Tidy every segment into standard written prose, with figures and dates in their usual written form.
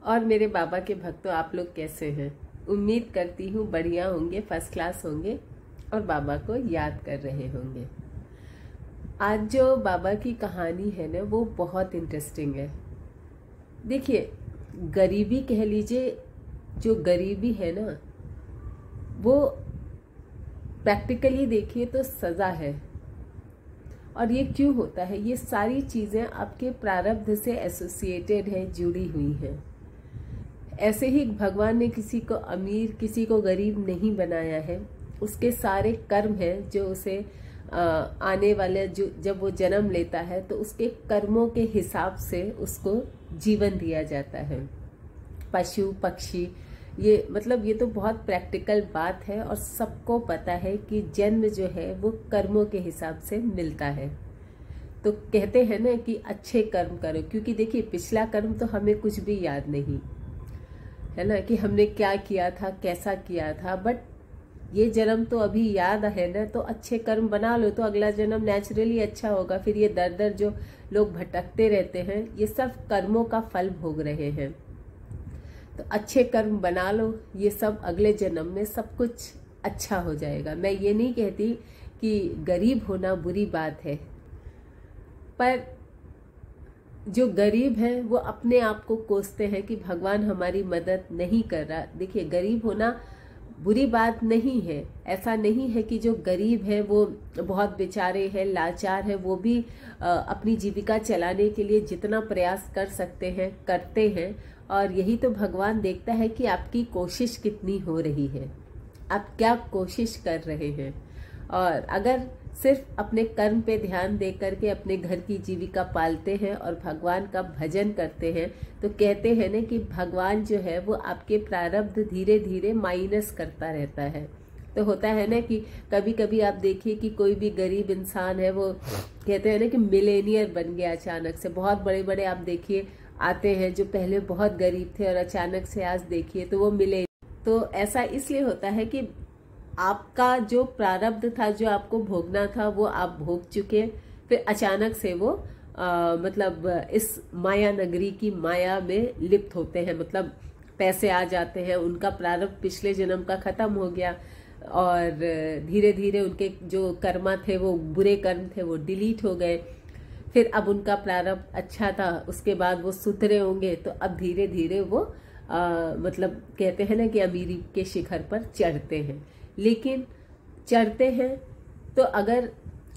और मेरे बाबा के भक्तों, आप लोग कैसे हैं? उम्मीद करती हूँ बढ़िया होंगे, फर्स्ट क्लास होंगे और बाबा को याद कर रहे होंगे। आज जो बाबा की कहानी है ना, वो बहुत इंटरेस्टिंग है। देखिए, गरीबी कह लीजिए, जो गरीबी है ना, वो प्रैक्टिकली देखिए तो सज़ा है। और ये क्यों होता है? ये सारी चीज़ें आपके प्रारब्ध से एसोसिएटेड है, जुड़ी हुई हैं। ऐसे ही भगवान ने किसी को अमीर, किसी को गरीब नहीं बनाया है। उसके सारे कर्म हैं जो उसे आने वाले, जो जब वो जन्म लेता है तो उसके कर्मों के हिसाब से उसको जीवन दिया जाता है। पशु पक्षी, ये मतलब ये तो बहुत प्रैक्टिकल बात है और सबको पता है कि जन्म जो है वो कर्मों के हिसाब से मिलता है। तो कहते हैं ना कि अच्छे कर्म करो, क्योंकि देखिए पिछला कर्म तो हमें कुछ भी याद नहीं है ना, कि हमने क्या किया था, कैसा किया था। बट ये जन्म तो अभी याद है ना, तो अच्छे कर्म बना लो तो अगला जन्म नेचुरली अच्छा होगा। फिर ये दर दर जो लोग भटकते रहते हैं, ये सब कर्मों का फल भोग रहे हैं। तो अच्छे कर्म बना लो, ये सब अगले जन्म में सब कुछ अच्छा हो जाएगा। मैं ये नहीं कहती कि गरीब होना बुरी बात है, पर जो गरीब हैं वो अपने आप को कोसते हैं कि भगवान हमारी मदद नहीं कर रहा। देखिए, गरीब होना बुरी बात नहीं है। ऐसा नहीं है कि जो गरीब है वो बहुत बेचारे हैं, लाचार है, वो भी अपनी जीविका चलाने के लिए जितना प्रयास कर सकते हैं करते हैं। और यही तो भगवान देखता है कि आपकी कोशिश कितनी हो रही है, आप क्या कोशिश कर रहे हैं। और अगर सिर्फ अपने कर्म पे ध्यान दे करके अपने घर की जीविका पालते हैं और भगवान का भजन करते हैं, तो कहते हैं ना कि भगवान जो है वो आपके प्रारब्ध धीरे धीरे माइनस करता रहता है। तो होता है ना कि कभी कभी आप देखिए कि कोई भी गरीब इंसान है, वो कहते हैं ना कि मिलेनियर बन गया अचानक से। बहुत बड़े बड़े आप देखिए आते हैं जो पहले बहुत गरीब थे और अचानक से आज देखिए तो वो मिले। तो ऐसा इसलिए होता है कि आपका जो प्रारब्ध था, जो आपको भोगना था, वो आप भोग चुके। फिर अचानक से वो मतलब इस माया नगरी की माया में लिप्त होते हैं। मतलब पैसे आ जाते हैं, उनका प्रारब्ध पिछले जन्म का खत्म हो गया और धीरे धीरे उनके जो कर्मा थे, वो बुरे कर्म थे, वो डिलीट हो गए। फिर अब उनका प्रारब्ध अच्छा था, उसके बाद वो सुधरे होंगे, तो अब धीरे धीरे वो मतलब कहते हैं ना कि अमीरी के शिखर पर चढ़ते हैं। लेकिन चढ़ते हैं तो अगर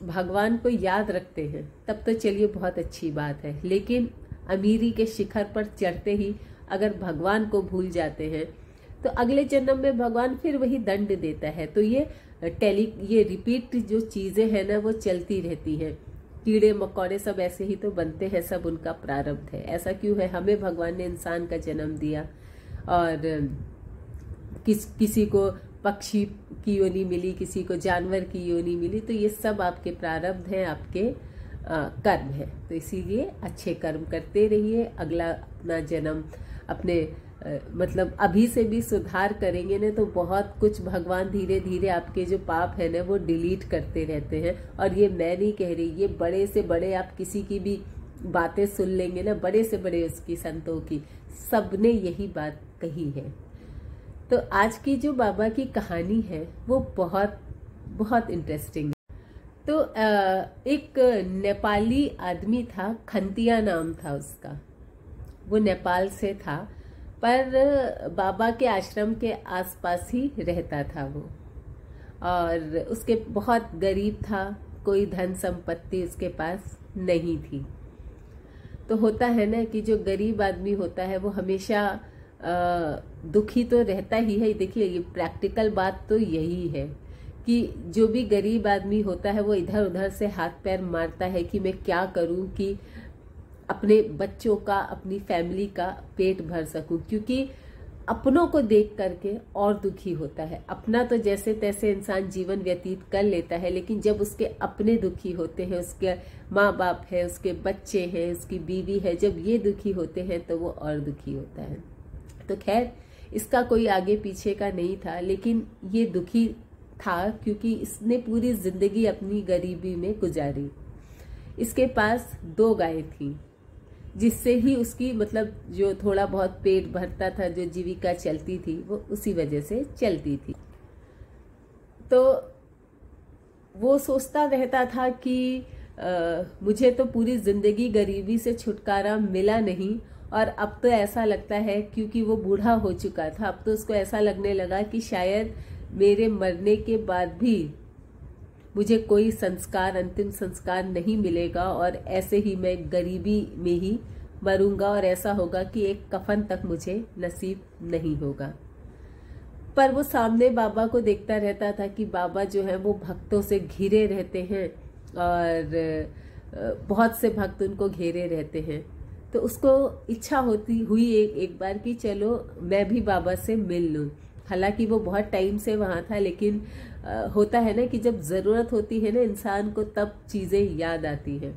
भगवान को याद रखते हैं तब तो चलिए बहुत अच्छी बात है। लेकिन अमीरी के शिखर पर चढ़ते ही अगर भगवान को भूल जाते हैं तो अगले जन्म में भगवान फिर वही दंड देता है। तो ये रिपीट जो चीजें हैं ना, वो चलती रहती हैं। कीड़े मकोड़े सब ऐसे ही तो बनते हैं, सब उनका प्रारब्ध है। ऐसा क्यों है? हमें भगवान ने इंसान का जन्म दिया और किसी को पक्षी की योनि मिली, किसी को जानवर की योनि मिली। तो ये सब आपके प्रारब्ध हैं, आपके कर्म है। तो इसीलिए अच्छे कर्म करते रहिए। अगला अपना जन्म अपने मतलब अभी से भी सुधार करेंगे ना, तो बहुत कुछ भगवान धीरे धीरे आपके जो पाप है ना वो डिलीट करते रहते हैं। और ये मैं नहीं कह रही, ये बड़े से बड़े आप किसी की भी बातें सुन लेंगे ना, बड़े से बड़े उसकी संतों की, सबने यही बात कही है। तो आज की जो बाबा की कहानी है वो बहुत बहुत इंटरेस्टिंग है। तो एक नेपाली आदमी था, खंतिया नाम था उसका। वो नेपाल से था, पर बाबा के आश्रम के आसपास ही रहता था वो। और उसके बहुत गरीब था, कोई धन संपत्ति उसके पास नहीं थी। तो होता है ना कि जो गरीब आदमी होता है वो हमेशा दुखी तो रहता ही है। देखिए, ये प्रैक्टिकल बात तो यही है कि जो भी गरीब आदमी होता है वो इधर उधर से हाथ पैर मारता है कि मैं क्या करूं कि अपने बच्चों का, अपनी फैमिली का पेट भर सकूं। क्योंकि अपनों को देख करके और दुखी होता है। अपना तो जैसे तैसे इंसान जीवन व्यतीत कर लेता है, लेकिन जब उसके अपने दुखी होते हैं, उसके माँ बाप है, उसके बच्चे हैं, उसकी बीवी है, जब ये दुखी होते हैं तो वो और दुखी होता है। तो खैर, इसका कोई आगे पीछे का नहीं था, लेकिन ये दुखी था क्योंकि इसने पूरी जिंदगी अपनी गरीबी में गुजारी। इसके पास 2 गायें थी। जिससे ही उसकी मतलब जो थोड़ा बहुत पेट भरता था, जो जीविका चलती थी, वो उसी वजह से चलती थी। तो वो सोचता रहता था कि मुझे तो पूरी जिंदगी गरीबी से छुटकारा मिला नहीं, और अब तो ऐसा लगता है, क्योंकि वो बूढ़ा हो चुका था, अब तो उसको ऐसा लगने लगा कि शायद मेरे मरने के बाद भी मुझे कोई संस्कार, अंतिम संस्कार नहीं मिलेगा, और ऐसे ही मैं गरीबी में ही मरूंगा, और ऐसा होगा कि एक कफन तक मुझे नसीब नहीं होगा। पर वो सामने बाबा को देखता रहता था कि बाबा जो है वो भक्तों से घिरे रहते हैं, और बहुत से भक्त उनको घेरे रहते हैं। तो उसको इच्छा होती हुई एक बार कि चलो मैं भी बाबा से मिल लूं। हालांकि वो बहुत टाइम से वहां था, लेकिन होता है ना कि जब जरूरत होती है ना इंसान को, तब चीजें याद आती हैं।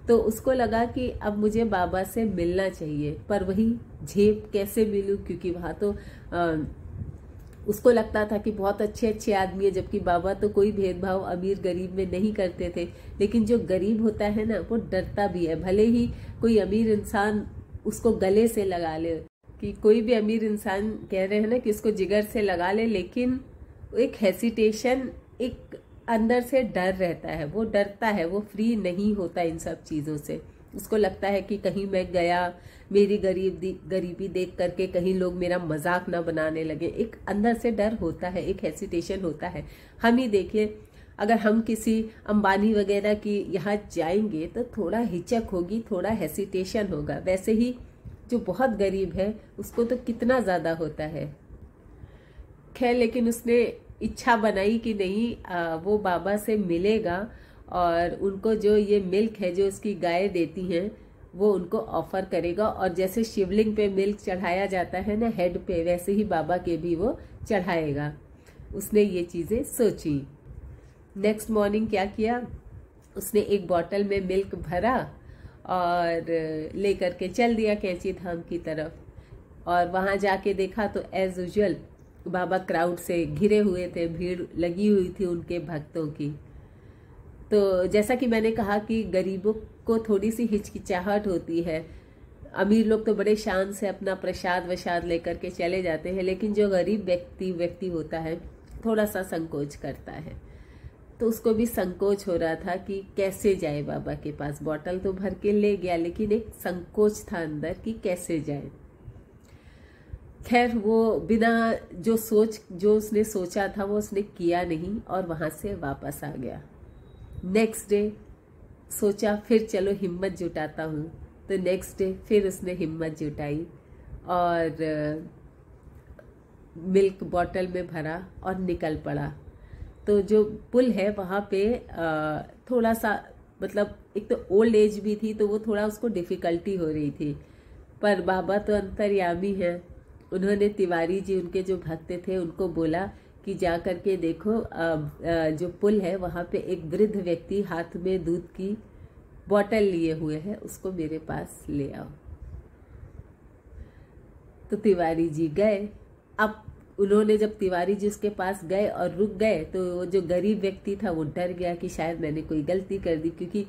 तो उसको लगा कि अब मुझे बाबा से मिलना चाहिए, पर वही झेप कैसे मिलूं, क्योंकि वहां तो उसको लगता था कि बहुत अच्छे अच्छे आदमी है, जबकि बाबा तो कोई भेदभाव अमीर गरीब में नहीं करते थे। लेकिन जो गरीब होता है ना, वो डरता भी है। भले ही कोई अमीर इंसान उसको गले से लगा ले, कि कोई भी अमीर इंसान कह रहे हैं ना कि इसको जिगर से लगा ले, लेकिन एक हेसिटेशन, एक अंदर से डर रहता है, वो डरता है, वो फ्री नहीं होता इन सब चीजों से। उसको लगता है कि कहीं मैं गया, मेरी गरीबी देख करके कहीं लोग मेरा मजाक ना बनाने लगे। एक अंदर से डर होता है, एक हेसिटेशन होता है। हम ही देखिए, अगर हम किसी अंबानी वगैरह की यहाँ जाएंगे तो थोड़ा हिचक होगी, थोड़ा हेसिटेशन होगा। वैसे ही जो बहुत गरीब है उसको तो कितना ज्यादा होता है। खैर, लेकिन उसने इच्छा बनाई कि नहीं, वो बाबा से मिलेगा, और उनको जो ये मिल्क है जो उसकी गाय देती हैं, वो उनको ऑफर करेगा। और जैसे शिवलिंग पे मिल्क चढ़ाया जाता है ना हेड पे, वैसे ही बाबा के भी वो चढ़ाएगा। उसने ये चीजें सोची। नेक्स्ट मॉर्निंग क्या किया, उसने एक बॉटल में मिल्क भरा और लेकर के चल दिया कैंची धाम की तरफ। और वहां जाके देखा तो एज यूजुअल बाबा क्राउड से घिरे हुए थे, भीड़ लगी हुई थी उनके भक्तों की। तो जैसा कि मैंने कहा कि गरीबों को थोड़ी सी हिचकिचाहट होती है। अमीर लोग तो बड़े शान से अपना प्रसाद वशाद लेकर के चले जाते हैं, लेकिन जो गरीब व्यक्ति होता है थोड़ा सा संकोच करता है। तो उसको भी संकोच हो रहा था कि कैसे जाए बाबा के पास। बॉटल तो भर के ले गया, लेकिन एक संकोच था अंदर कि कैसे जाए। खैर, वो बिना जो उसने सोचा था वो उसने किया नहीं, और वहां से वापस आ गया। नेक्स्ट डे सोचा फिर चलो हिम्मत जुटाता हूँ। तो नेक्स्ट डे फिर उसने हिम्मत जुटाई और मिल्क बॉटल में भरा और निकल पड़ा। तो जो पुल है वहाँ पे थोड़ा सा, मतलब एक तो ओल्ड एज भी थी, तो वो थोड़ा उसको डिफिकल्टी हो रही थी। पर बाबा तो अंतर्यामी है। उन्होंने तिवारी जी, उनके जो भक्त थे, उनको बोला कि जा करके देखो, जो पुल है वहाँ पे एक वृद्ध व्यक्ति हाथ में दूध की बोतल लिए हुए है, उसको मेरे पास ले आओ। तो तिवारी जी गए। अब उन्होंने जब तिवारी जी उसके पास गए और रुक गए, तो जो गरीब व्यक्ति था वो डर गया कि शायद मैंने कोई गलती कर दी। क्योंकि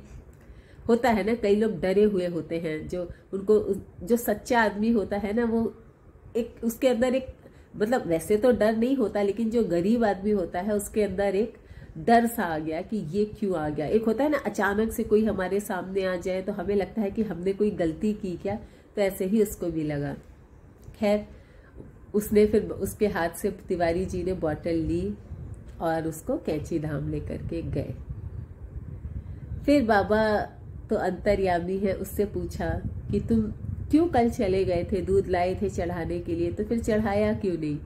होता है ना, कई लोग डरे हुए होते हैं। जो सच्चा आदमी होता है ना, वो एक उसके अंदर एक, मतलब वैसे तो डर नहीं होता, लेकिन जो गरीब आदमी होता है उसके अंदर एक डर सा आ गया कि ये क्यों आ गया। एक होता है ना, अचानक से कोई हमारे सामने आ जाए तो हमें लगता है कि हमने कोई गलती की क्या, तो ऐसे ही उसको भी लगा। खैर, उसने फिर उसके हाथ से तिवारी जी ने बॉटल ली और उसको कैंची धाम लेकर के गए। फिर बाबा तो अंतर्यामी है, उससे पूछा कि तुम क्यों कल चले गए थे, दूध लाए थे चढ़ाने के लिए, तो फिर चढ़ाया क्यों नहीं।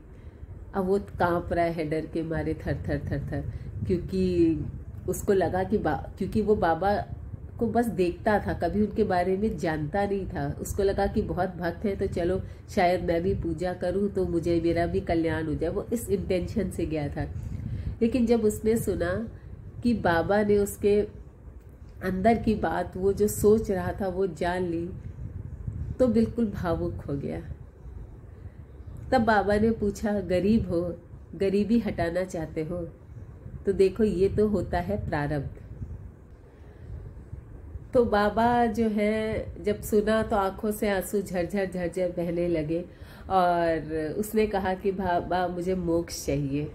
अब वो कांप रहा है डर के मारे, थर थर थर थर, क्योंकि उसको लगा कि क्योंकि वो बाबा को बस देखता था, कभी उनके बारे में जानता नहीं था। उसको लगा कि बहुत भक्त है, तो चलो शायद मैं भी पूजा करूं तो मेरा भी कल्याण हो जाए। वो इस इंटेंशन से गया था। लेकिन जब उसने सुना कि बाबा ने उसके अंदर की बात, वो जो सोच रहा था वो जान ली, तो बिल्कुल भावुक हो गया। तब बाबा ने पूछा, गरीब हो, गरीबी हटाना चाहते हो, तो देखो ये तो होता है प्रारब्ध। तो बाबा जो है जब सुना तो आंखों से आंसू झरझर झरझर बहने लगे और उसने कहा कि बाबा मुझे मोक्ष चाहिए।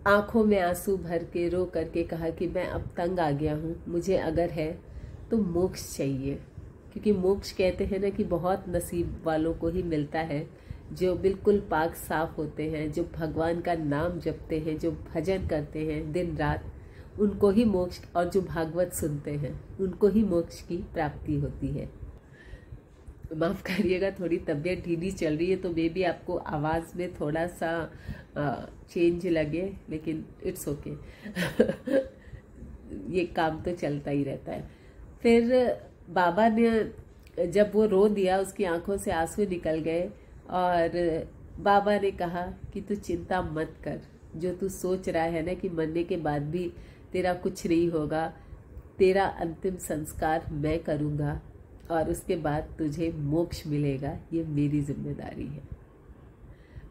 आंखों में आंसू भर के रो करके कहा कि मैं अब तंग आ गया हूँ, मुझे अगर है तो मोक्ष चाहिए। क्योंकि मोक्ष कहते हैं ना कि बहुत नसीब वालों को ही मिलता है, जो बिल्कुल पाक साफ होते हैं, जो भगवान का नाम जपते हैं, जो भजन करते हैं दिन रात, उनको ही मोक्ष, और जो भागवत सुनते हैं उनको ही मोक्ष की प्राप्ति होती है। माफ़ करिएगा, थोड़ी तबीयत ढीली चल रही है तो मे बी आपको आवाज़ में थोड़ा सा चेंज लगे, लेकिन इट्स ओके ये काम तो चलता ही रहता है। फिर बाबा ने जब वो रो दिया, उसकी आंखों से आंसू निकल गए और बाबा ने कहा कि तू चिंता मत कर, जो तू सोच रहा है ना कि मरने के बाद भी तेरा कुछ नहीं होगा, तेरा अंतिम संस्कार मैं करूँगा और उसके बाद तुझे मोक्ष मिलेगा, ये मेरी जिम्मेदारी है।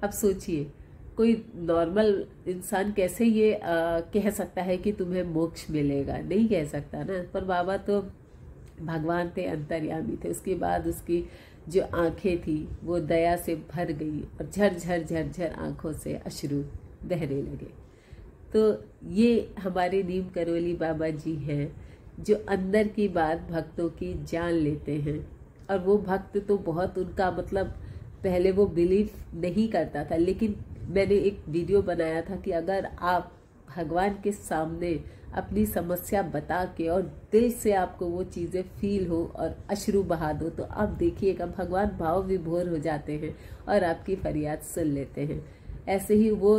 अब सोचिए, कोई नॉर्मल इंसान कैसे ये कह सकता है कि तुम्हें मोक्ष मिलेगा? नहीं कह सकता ना। पर बाबा तो भगवान थे, अंतर्यामी थे। उसके बाद उसकी जो आंखें थी वो दया से भर गई और झरझर झरझर आंखों से अश्रु बहने लगे। तो ये हमारे नीम करोली बाबा जी हैं, जो अंदर की बात भक्तों की जान लेते हैं। और वो भक्त तो बहुत, उनका मतलब पहले वो बिलीव नहीं करता था, लेकिन मैंने एक वीडियो बनाया था कि अगर आप भगवान के सामने अपनी समस्या बता के और दिल से आपको वो चीज़ें फील हो और अश्रु बहा दो, तो आप देखिएगा भगवान भाव विभोर हो जाते हैं और आपकी फरियाद सुन लेते हैं। ऐसे ही वो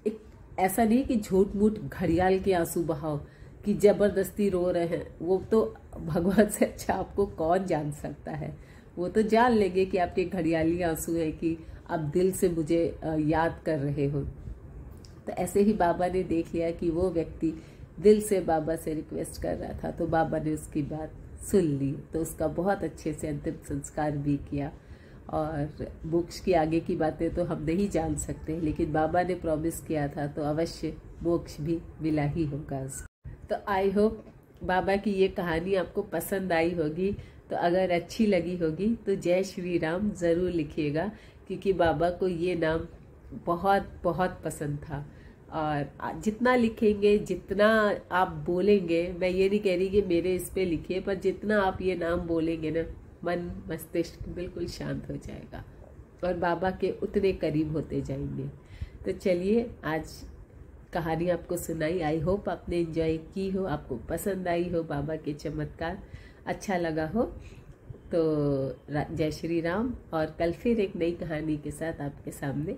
एक, ऐसा नहीं कि झूठ मूठ घड़ियाल के आंसू बहाओ कि जबरदस्ती रो रहे हैं, वो तो भगवान से अच्छा आपको कौन जान सकता है। वो तो जान लेंगे कि आपके घड़ियाली आंसू है कि आप दिल से मुझे याद कर रहे हो। तो ऐसे ही बाबा ने देख लिया कि वो व्यक्ति दिल से बाबा से रिक्वेस्ट कर रहा था, तो बाबा ने उसकी बात सुन ली, तो उसका बहुत अच्छे से अंतिम संस्कार भी किया। और मोक्ष की आगे की बातें तो हम नहीं जान सकते, लेकिन बाबा ने प्रॉमिस किया था तो अवश्य मोक्ष भी मिला ही होगा उसको। तो आई होप बाबा की ये कहानी आपको पसंद आई होगी। तो अगर अच्छी लगी होगी तो जय श्री राम ज़रूर लिखिएगा, क्योंकि बाबा को ये नाम बहुत बहुत पसंद था। और जितना लिखेंगे, जितना आप बोलेंगे, मैं ये नहीं कह रही कि मेरे इस पे लिखिए, पर जितना आप ये नाम बोलेंगे ना, मन मस्तिष्क बिल्कुल शांत हो जाएगा और बाबा के उतने करीब होते जाएंगे। तो चलिए, आज कहानी आपको सुनाई, आई होप आपने एंजॉय की हो, आपको पसंद आई हो, बाबा के चमत्कार अच्छा लगा हो। तो जय श्री राम, और कल फिर एक नई कहानी के साथ आपके सामने